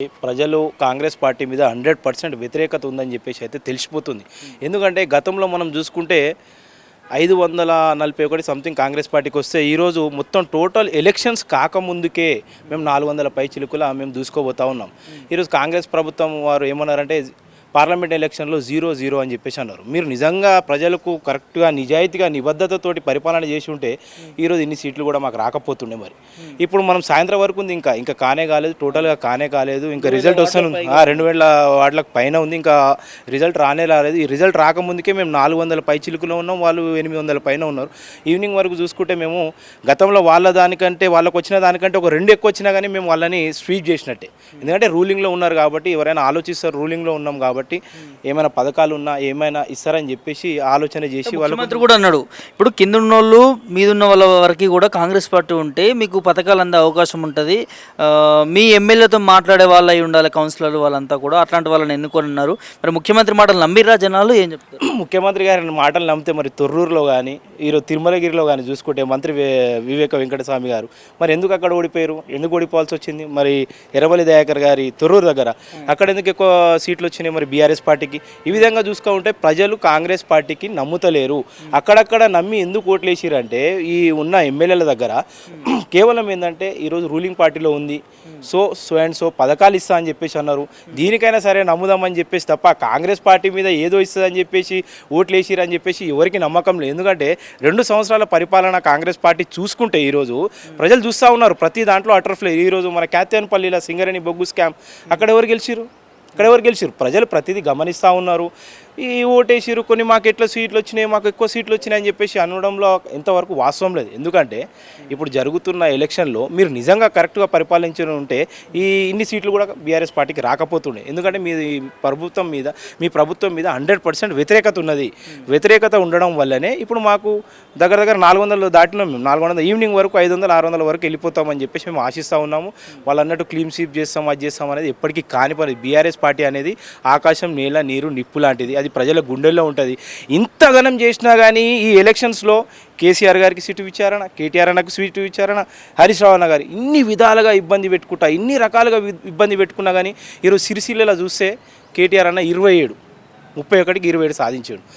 ప్రజలు కాంగ్రెస్ పార్టీ మీద 100% వ్యతిరేకత ఉందని చెప్పేసి అయితే తెలిసిపోతుంది. ఎందుకంటే గతంలో మనం చూసుకుంటే 541 సంథింగ్ కాంగ్రెస్ పార్టీకి వస్తే ఈరోజు మొత్తం టోటల్ ఎలక్షన్స్ కాకముందుకే మేము 400 పై చిలుకుల మేము దూసుకోబోతా ఉన్నాం. ఈరోజు కాంగ్రెస్ ప్రభుత్వం వారు ఏమన్నారంటే పార్లమెంట్ ఎలక్షన్లో 0-0 అని చెప్పేసి అన్నారు. మీరు నిజంగా ప్రజలకు కరెక్ట్గా నిజాయితీగా నిబద్ధతతోటి పరిపాలన చేసి ఉంటే ఈరోజు ఇన్ని సీట్లు కూడా మాకు రాకపోతుండే. మరి ఇప్పుడు మనం సాయంత్రం వరకు ఉంది, ఇంకా కానే కాలేదు, టోటల్గా కానే కాలేదు. ఇంకా రిజల్ట్ వస్తాను 2000 వాటిలకు పైన ఉంది, ఇంకా రిజల్ట్ రానే రాలేదు. ఈ రిజల్ట్ రాకముందుకే మేము 400 పై చిలుకులో ఉన్నాం, వాళ్ళు 800 పైన ఉన్నారు. ఈవినింగ్ వరకు చూసుకుంటే మేము గతంలో వాళ్ళకు వచ్చిన దానికంటే ఒక 2 ఎక్కువ వచ్చినా కానీ మేము వాళ్ళని స్వీప్ చేసినట్టే. ఎందుకంటే రూలింగ్లో ఉన్నారు కాబట్టి, ఎవరైనా ఆలోచిస్తారు, రూలింగ్లో ఉన్నాం కాబట్టి ఏమైనా పథకాలు ఉన్నా ఏమైనా ఇస్తారని చెప్పేసి ఆలోచన చేసి ముఖ్యమంత్రి కూడా అన్నాడు, ఇప్పుడు కింద ఉన్నోళ్ళు మీదున్న వాళ్ళ వరకు కూడా కాంగ్రెస్ పార్టీ ఉంటే మీకు పథకాలు అందే అవకాశం ఉంటుంది, మీ ఎమ్మెల్యేతో మాట్లాడే వాళ్ళు అయి ఉండాలి, కౌన్సిలర్ వాళ్ళంతా కూడా అట్లాంటి వాళ్ళని ఎన్నుకొని ఉన్నారు. మరి ముఖ్యమంత్రి మాటలు నమ్మిరా జనాలు? ఏం చెప్తారు? ముఖ్యమంత్రి గారి మాటలు నమ్మితే మరి తొర్రూరులో కానీ ఈరోజు తిరుమలగిరిలో కానీ చూసుకుంటే మంత్రి వివేక వెంకటస్వామి గారు మరి ఎందుకు అక్కడ ఓడిపోయారు, ఎందుకు ఓడిపోవాల్సి వచ్చింది? మరి ఎర్రబల్లి దయాకర్ గారి తొర్రూరు దగ్గర అక్కడ ఎందుకు ఎక్కువ సీట్లు వచ్చినాయి మరి బీఆర్ఎస్ పార్టీకి? ఈ విధంగా చూసుకుంటే ప్రజలు కాంగ్రెస్ పార్టీకి నమ్ముతలేరు. అక్కడక్కడ నమ్మి ఎందుకు ఓట్లు వేసిరంటే ఈ ఉన్న ఎమ్మెల్యేల దగ్గర కేవలం ఏంటంటే ఈరోజు రూలింగ్ పార్టీలో ఉంది, సో అండ్ సో పథకాలు ఇస్తా అని చెప్పేసి అన్నారు. దీనికైనా సరే నమ్ముదామని చెప్పేసి తప్ప కాంగ్రెస్ పార్టీ మీద ఏదో ఇస్తుందని చెప్పేసి ఓట్లు వేసిరని చెప్పేసి ఎవరికి నమ్మకం లేదు. ఎందుకంటే 2 సంవత్సరాల పరిపాలన కాంగ్రెస్ పార్టీ చూసుకుంటే ఈరోజు ప్రజలు చూస్తూ ఉన్నారు, ప్రతి దాంట్లో అటర్ఫ్లే. ఈరోజు మన క్యాతేన్పల్లిలో సింగరేణి బొగ్గు స్కామ్ అక్కడ ఎవరు గెలిచిరు? ప్రజలు ప్రతిదీ గమనిస్తూ ఉన్నారు. ఈ ఓటేసిరు, కొన్ని మాకు ఎట్లా సీట్లు వచ్చినాయి, మాకు ఎక్కువ సీట్లు వచ్చినాయి అని చెప్పేసి అనడంలో ఎంతవరకు వాస్తవం లేదు. ఎందుకంటే ఇప్పుడు జరుగుతున్న ఎలక్షన్లో మీరు నిజంగా కరెక్ట్గా పరిపాలించి ఉంటే ఇన్ని సీట్లు కూడా బీఆర్ఎస్ పార్టీకి రాకపోతుండే. ఎందుకంటే మీ ప్రభుత్వం మీద 100% వ్యతిరేకత ఉన్నది. వ్యతిరేకత ఉండడం వల్లనే ఇప్పుడు మాకు దగ్గర 400 దాటినాం. మేము 400 ఈవినింగ్ వరకు 500-600 వరకు వెళ్ళిపోతామని చెప్పేసి మేము ఆశిస్తూ ఉన్నాము. వాళ్ళు అన్నట్టు క్లీన్ స్వీప్ చేస్తాం, అది చేస్తాం అనేది ఎప్పటికీ కాని పని. బీఆర్ఎస్ పార్టీ అనేది ఆకాశం, నేల, నీరు, నిప్పు లాంటిది. అది ప్రజల గుండెల్లో ఉంటుంది. ఇంత ఘనం చేసినా కానీ ఈ ఎలక్షన్స్లో కేసీఆర్ గారికి సీటు విచారణ, కేటీఆర్ అన్నకు సీటు విచారణ, హరీష్ రావు అన్న గారు ఇన్ని విధాలుగా ఇబ్బంది పెట్టుకుంటా, ఇన్ని రకాలుగా ఇబ్బంది పెట్టుకున్నా కానీ ఈరోజు సిరిసిల్లలో చూస్తే కేటీఆర్ అన్న 27, 31కి 27 సాధించాడు.